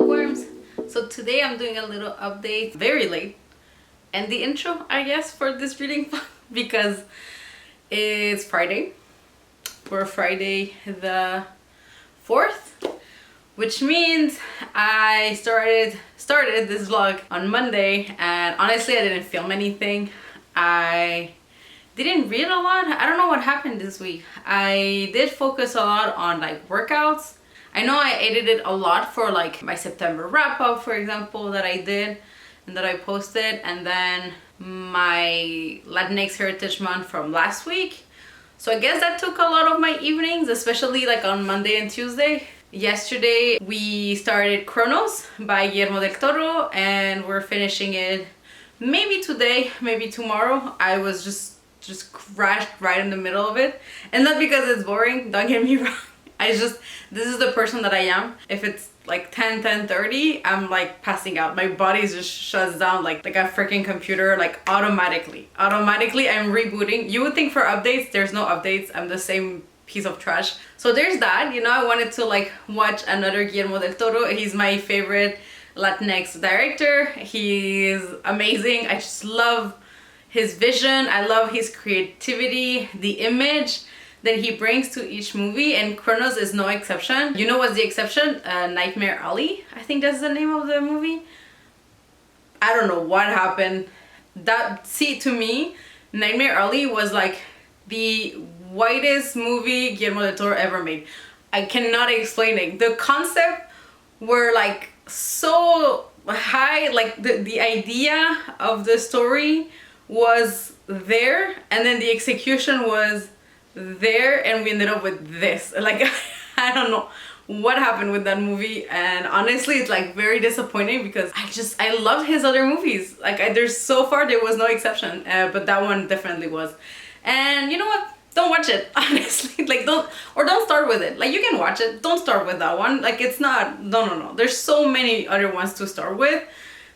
bookworms. So today I'm doing a little update, very late, and the intro, I guess, for this reading because it's Friday. We're Friday the 4th, which means I started this vlog on Monday, and honestly I didn't film anything. I didn't read a lot. I don't know what happened this week. I did focus a lot on like workouts. I know I edited a lot for like my September wrap up, for example, that I did and that I posted, and then my Latinx Heritage Month from last week. So I guess that took a lot of my evenings, especially like on Monday and Tuesday. Yesterday we started Cronos by Guillermo del Toro and we're finishing it maybe today, maybe tomorrow. I was just crashed right in the middle of it, and not because it's boring, don't get me wrong. This is the person that I am. If it's like 10:30, I'm like passing out. My body just shuts down like a freaking computer, like automatically I'm rebooting. You would think for updates, there's no updates. I'm the same piece of trash. So there's that, you know. I wanted to like watch another Guillermo del Toro. He's my favorite Latinx director. He's amazing. I just love his vision. I love his creativity, the image that he brings to each movie, and Cronos is no exception. You know what's the exception? Nightmare Alley, I think that's the name of the movie. I don't know what happened. To me, Nightmare Alley was like the whitest movie Guillermo del Toro ever made. I cannot explain it. The concept were like so high, like the idea of the story was there, and then the execution was there, and we ended up with this. Like I don't know what happened with that movie, and honestly it's like very disappointing because I love his other movies. Like there's so far there was no exception, but that one definitely was. And you know what, don't watch it, honestly. Like don't start with it. Like you can watch it, don't start with that one. Like it's not, no, there's so many other ones to start with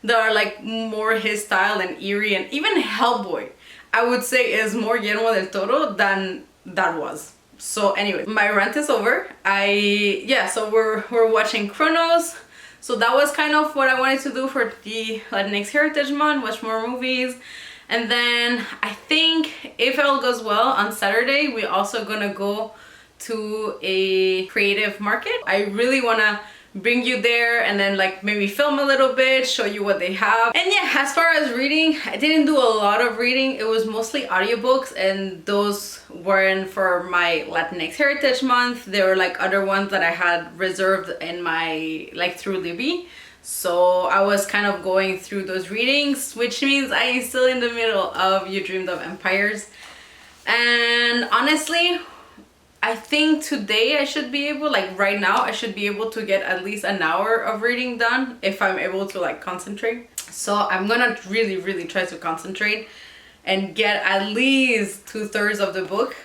that are like more his style and eerie, and even Hellboy I would say is more Guillermo del Toro than that was. So anyway, my rant is over. So we're watching Cronos. So that was kind of what I wanted to do for the Latinx Heritage Month, watch more movies. And then I think if all goes well, on Saturday we also gonna go to a creative market. I really wanna bring you there and then like maybe film a little bit, show you what they have. And yeah, as far as reading, I didn't do a lot of reading. It was mostly audiobooks, and those weren't for my Latinx Heritage Month. There were like other ones that I had reserved in my like through Libby. So I was kind of going through those readings, which means I'm still in the middle of You Dreamed of Empires. And honestly, I think today I should be able, like right now, I should be able to get at least an hour of reading done if I'm able to like concentrate. So I'm gonna really try to concentrate and get at least 2/3 of the book.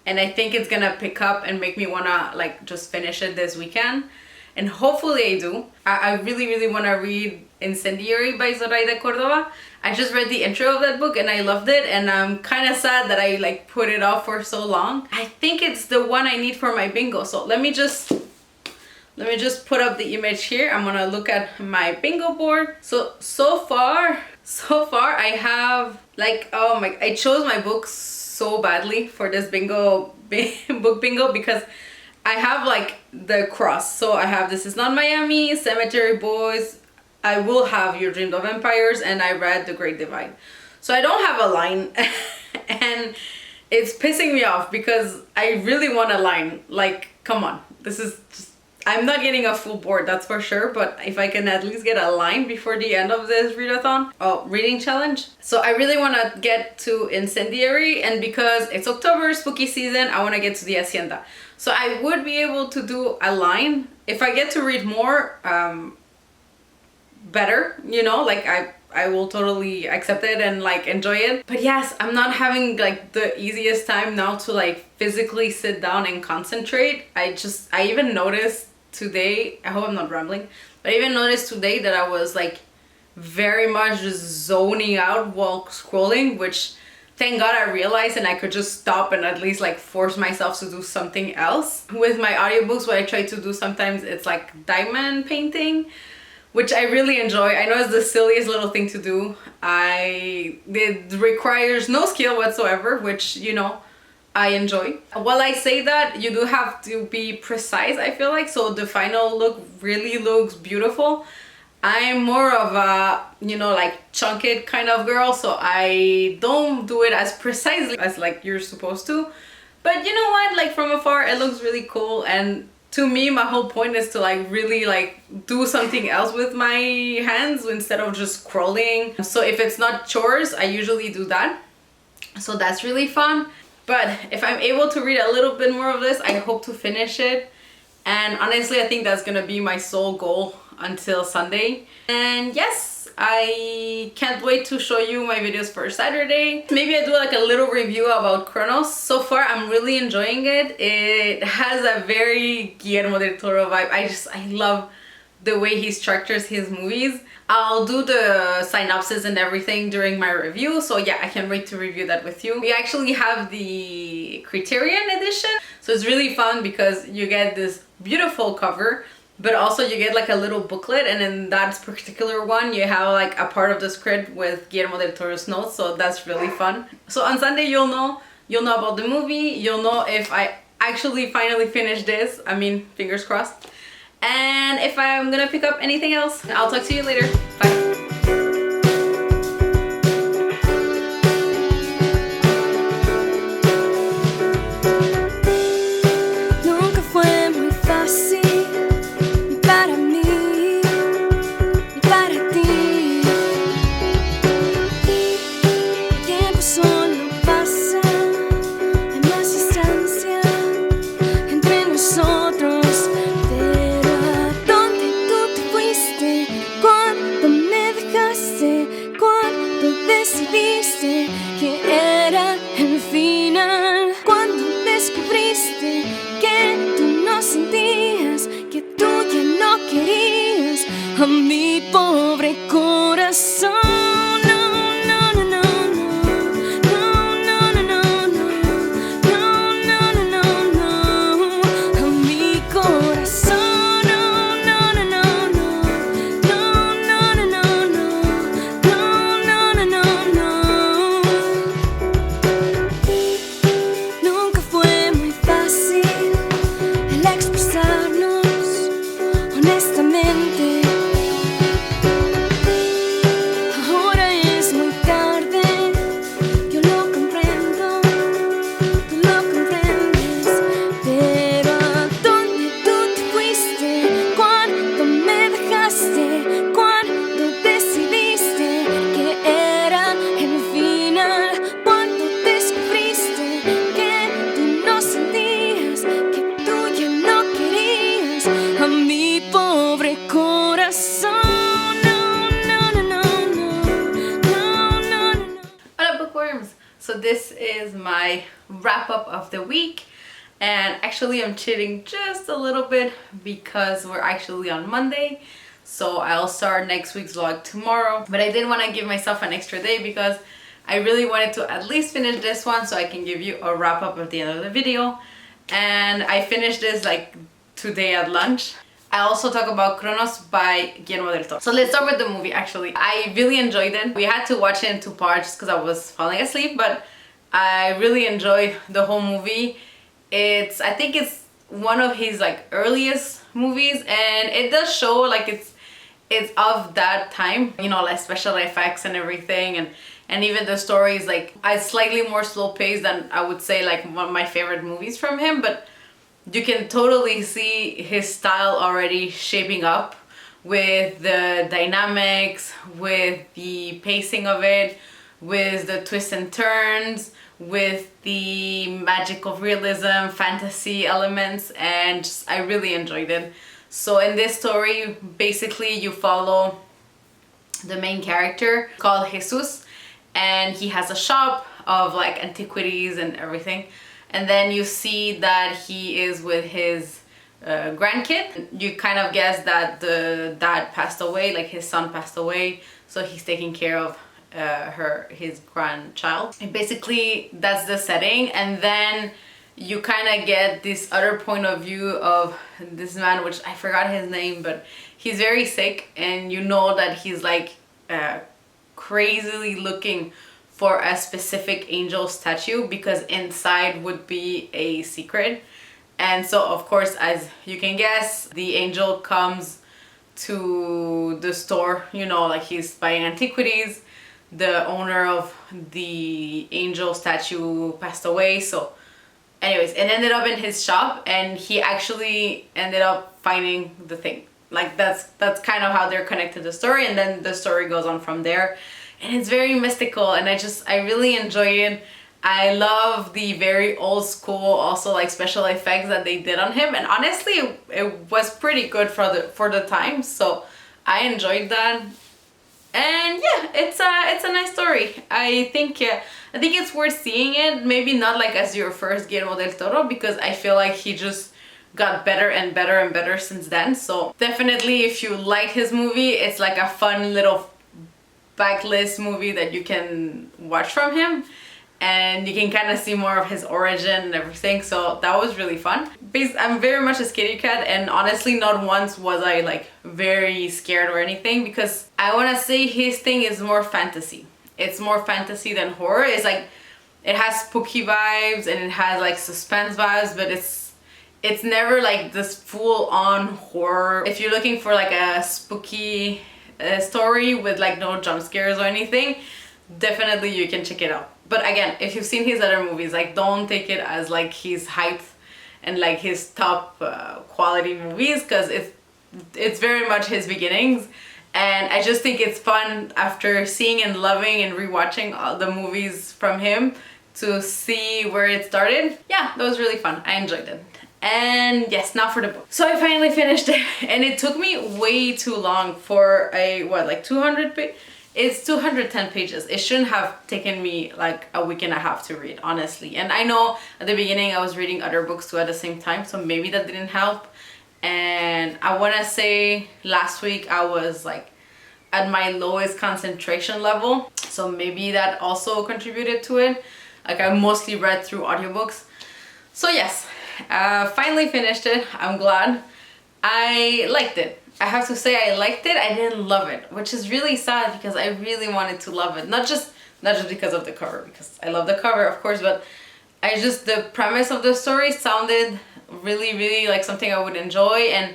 And I think it's gonna pick up and make me wanna like just finish it this weekend. And hopefully I do. I really wanna read Incendiary by Zoraida Cordova. I just read the intro of that book and I loved it, and I'm kind of sad that I like put it off for so long. I think it's the one I need for my bingo. So let me just put up the image here. I'm gonna look at my bingo board. So far I have like, oh my, I chose my books so badly for this book bingo because I have like the cross. So I have This Is Not Miami, Cemetery Boys, I will have You Dreamed of Empires, and I read The Great Divide. So I don't have a line and it's pissing me off because I really want a line. Like, come on, this is just, I'm not getting a full board, that's for sure, but if I can at least get a line before the end of this reading challenge. So I really want to get to Incendiary, and because it's October, spooky season, I want to get to the Hacienda. So I would be able to do a line. If I get to read more, better, you know, like I will totally accept it and like enjoy it. But yes, I'm not having like the easiest time now to like physically sit down and concentrate. I even noticed today, I hope I'm not rambling, but I even noticed today that I was like very much just zoning out while scrolling, which thank God I realized, and I could just stop and at least like force myself to do something else. With my audiobooks, what I try to do sometimes, it's like diamond painting, which I really enjoy. I know it's the silliest little thing to do. It requires no skill whatsoever, which, you know, I enjoy. While I say that, you do have to be precise, I feel like, so the final look really looks beautiful. I'm more of a, you know, like chunk it kind of girl, so I don't do it as precisely as like you're supposed to. But you know what, like from afar it looks really cool, and to me my whole point is to like really like do something else with my hands instead of just scrolling. So if it's not chores, I usually do that. So that's really fun. But if I'm able to read a little bit more of this, I hope to finish it. And honestly, I think that's gonna be my sole goal until Sunday. And yes, I can't wait to show you my videos for Saturday. Maybe I do like a little review about Kronos. So far, I'm really enjoying it. It has a very Guillermo del Toro vibe. I love the way he structures his movies. I'll do the synopsis and everything during my review, so yeah, I can't wait to review that with you. We actually have the Criterion edition, so it's really fun because you get this beautiful cover, but also you get like a little booklet, and in that particular one you have like a part of the script with Guillermo del Toro's notes, so that's really fun. So on Sunday you'll know about the movie, you'll know if I actually finally finish this, I mean, fingers crossed. And if I'm gonna pick up anything else, I'll talk to you later. Bye. A mi pobre corazón. Hola bookworms! So this is my wrap up of the week, and actually I'm cheating just a little bit because we're actually on Monday, so I'll start next week's vlog tomorrow. But I did want to give myself an extra day because I really wanted to at least finish this one so I can give you a wrap up at the end of the video. And I finished this like today at lunch. I also talk about Kronos by Guillermo del Toro. So let's start with the movie actually. I really enjoyed it. We had to watch it in 2 parts because I was falling asleep, but I really enjoyed the whole movie. I think it's one of his like earliest movies, and it does show like it's of that time, you know, like special effects and everything, and even the story is like a slightly more slow paced than I would say like one of my favorite movies from him, but you can totally see his style already shaping up with the dynamics, with the pacing of it, with the twists and turns, with the magic of realism, fantasy elements, and I really enjoyed it. So in this story, basically you follow the main character called Jesus, and he has a shop of like antiquities and everything. And then you see that he is with his grandkid. You kind of guess that the dad passed away, like his son passed away, so he's taking care of his grandchild. And basically that's the setting, and then you kind of get this other point of view of this man, which I forgot his name, but he's very sick, and you know that he's like crazily looking for a specific angel statue because inside would be a secret. And so of course, as you can guess, the angel comes to the store, you know, like he's buying antiquities. The owner of the angel statue passed away, so anyways, it ended up in his shop, and he actually ended up finding the thing. Like that's kind of how they're connected, the story, and then the story goes on from there. And it's very mystical, and I really enjoy it. I love the very old school, also like special effects that they did on him, and honestly it was pretty good for the time, so I enjoyed that. And yeah, it's a nice story. I think it's worth seeing it. Maybe not like as your first Guillermo del Toro, because I feel like he just got better and better and better since then. So definitely, if you like his movie, it's like a fun little backlist movie that you can watch from him, and you can kind of see more of his origin and everything. So that was really fun. I'm very much a scaredy cat, and honestly not once was I like very scared or anything, because I want to say his thing is more fantasy. It's more fantasy than horror. It's like it has spooky vibes and it has like suspense vibes, but it's never like this full-on horror. If you're looking for like a spooky story with like no jump scares or anything, definitely you can check it out. But again, if you've seen his other movies, like don't take it as like his height and like his top quality movies, because it's very much his beginnings. And I just think it's fun after seeing and loving and rewatching all the movies from him to see where it started. Yeah, that was really fun. I enjoyed it. And yes, now for the book. So I finally finished it, and it took me way too long for a, what, like 200 pages? It's 210 pages. It shouldn't have taken me like a week and a half to read, honestly. And I know at the beginning I was reading other books too at the same time, so maybe that didn't help. And I want to say last week I was like at my lowest concentration level, so maybe that also contributed to it. Like I mostly read through audiobooks. So yes, finally finished it. I'm glad. I liked it. I have to say I liked it. I didn't love it, which is really sad because I really wanted to love it. Not just because of the cover, because I love the cover, of course, but the premise of the story sounded really like something I would enjoy, and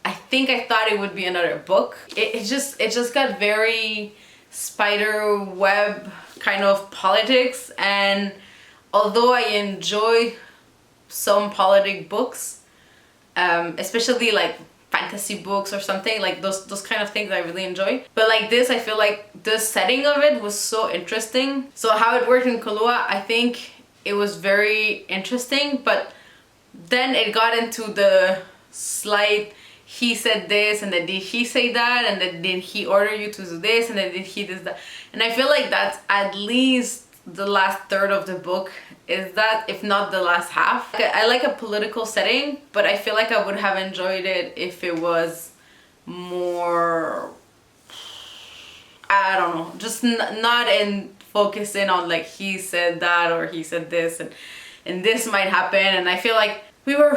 I think I thought it would be another book. It just got very spider web kind of politics, and although I enjoy some politic books, especially like fantasy books or something, like those kind of things I really enjoy. But like this, I feel like the setting of it was so interesting. So how it worked in Kahlua, I think it was very interesting, but then it got into the slight, he said this, and then did he say that, and then did he order you to do this, and then did he this, that. And I feel like that's at least the last third of the book is that, if not the last half. I like a political setting, but I feel like I would have enjoyed it if it was more, I don't know, just not in focusing on like he said that or he said this and this might happen. And I feel like we were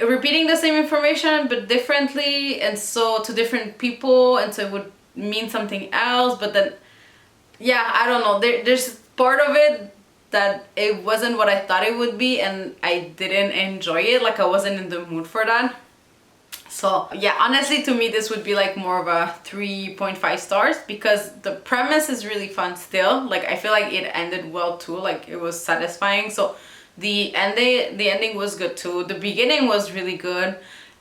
repeating the same information but differently, and so to different people, and so it would mean something else. But then, yeah, I don't know, there's part of it that it wasn't what I thought it would be, and I didn't enjoy it. Like I wasn't in the mood for that. So yeah, honestly to me this would be like more of a 3.5 stars, because the premise is really fun still. Like I feel like it ended well too, like it was satisfying. So the ending was good too. The beginning was really good.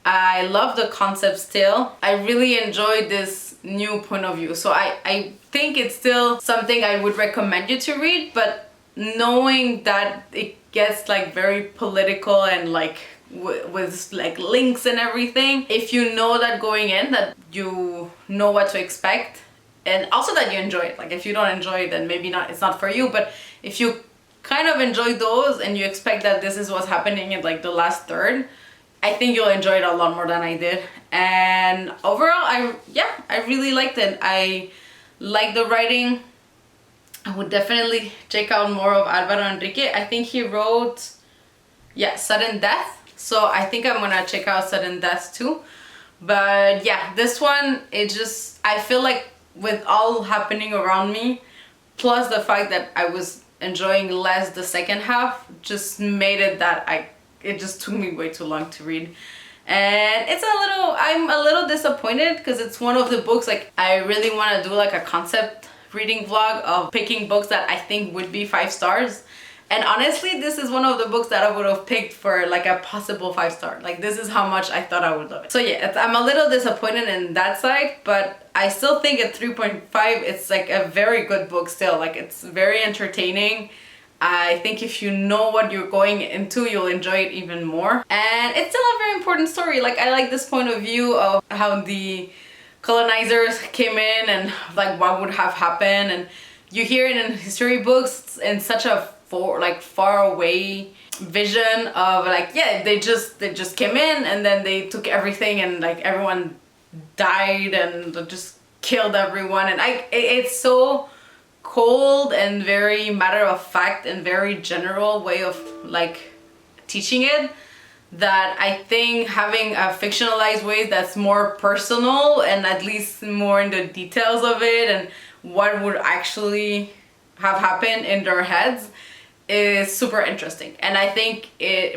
I love the concept still. I really enjoyed this new point of view. So I think it's still something I would recommend you to read, but knowing that it gets like very political and like with like links and everything, if you know that going in, that you know what to expect, and also that you enjoy it. Like if you don't enjoy it, then maybe not, it's not for you. But if you kind of enjoy those and you expect that this is what's happening in like the last third, I think you'll enjoy it a lot more than I did. And overall, I really liked it. I like the writing. I would definitely check out more of Alvaro Enrique. I think he wrote, yeah, Sudden Death. So I think I'm gonna check out Sudden Death too. But yeah, this one, it just, I feel like with all happening around me, plus the fact that I was enjoying less the second half, just made it that it just took me way too long to read. And I'm a little disappointed because it's one of the books, like, I really want to do like a concept reading vlog of picking books that I think would be 5 stars. And honestly, this is one of the books that I would have picked for like a possible 5-star. Like, this is how much I thought I would love it. So yeah, I'm a little disappointed in that side, but I still think at 3.5, it's like a very good book still. Like, it's very entertaining. I think if you know what you're going into, you'll enjoy it even more. And it's still a very important story. Like, I like this point of view of how the colonizers came in and like what would have happened. And you hear it in history books in such a far away vision of like, yeah, they just came in and then they took everything and like everyone died and just killed everyone. And it's so cold and very matter of fact and very general way of like teaching it, that I think having a fictionalized way that's more personal and at least more in the details of it and what would actually have happened in their heads is super interesting. And I think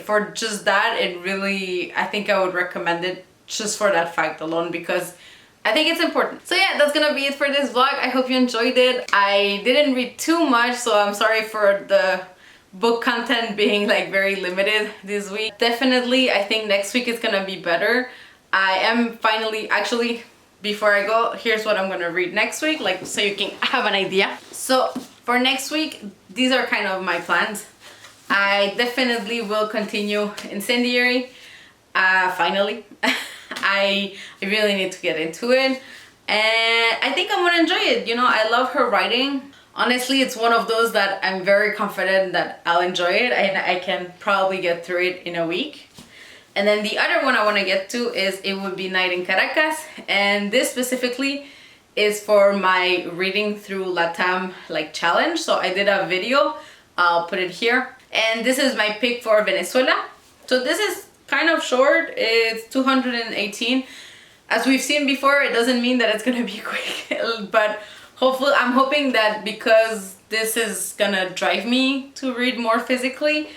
for just that, I think I would recommend it just for that fact alone, because I think it's important. So yeah, that's gonna be it for this vlog. I hope you enjoyed it. I didn't read too much, so I'm sorry for the book content being like very limited this week. Definitely, I think next week is gonna be better. I am finally, actually, before I go, here's what I'm gonna read next week, like so you can have an idea. So for next week, these are kind of my plans. I definitely will continue Incendiary, finally. I really need to get into it, and I think I'm gonna enjoy it. You know, I love her writing. Honestly, it's one of those that I'm very confident that I'll enjoy it, and I can probably get through it in a week. And then the other one I want to get to is It Would Be Night in Caracas, and this specifically is for my reading through Latam like challenge. So I did a video, I'll put it here, and this is my pick for Venezuela. So this is kind of short, it's 218. As we've seen before, it doesn't mean that it's gonna be quick, but hopefully, I'm hoping that because this is gonna drive me to read more physically,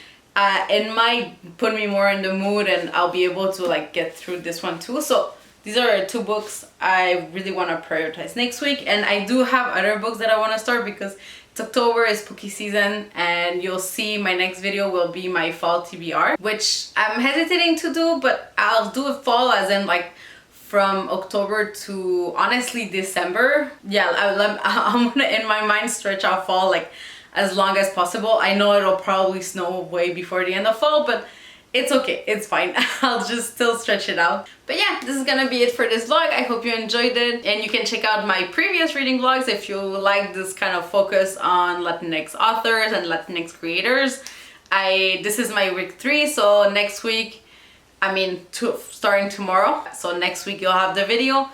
it might put me more in the mood and I'll be able to like get through this one too. So these are 2 books I really want to prioritize next week, and I do have other books that I want to start because it's October, it's spooky season, and you'll see my next video will be my fall TBR, which I'm hesitating to do, but I'll do a fall as in like from October to honestly December. Yeah, I'm gonna in my mind stretch out fall like as long as possible. I know it'll probably snow way before the end of fall, but it's okay, it's fine. I'll just still stretch it out. But yeah, this is gonna be it for this vlog. I hope you enjoyed it, and you can check out my previous reading vlogs if you like this kind of focus on Latinx authors and Latinx creators. This is my week 3, so next week, starting tomorrow, so next week you'll have the video.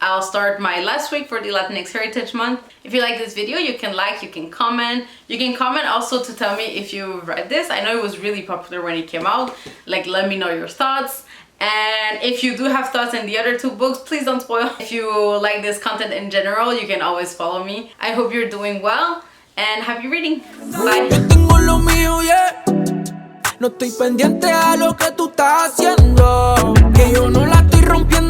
I'll start my last week for the Latinx Heritage Month. If you like this video, you can like, you can comment. You can comment also to tell me if you read this. I know it was really popular when it came out. Like, let me know your thoughts. And if you do have thoughts in the other 2 books, please don't spoil. If you like this content in general, you can always follow me. I hope you're doing well, and happy reading. Bye. No estoy pendiente a lo que tú estás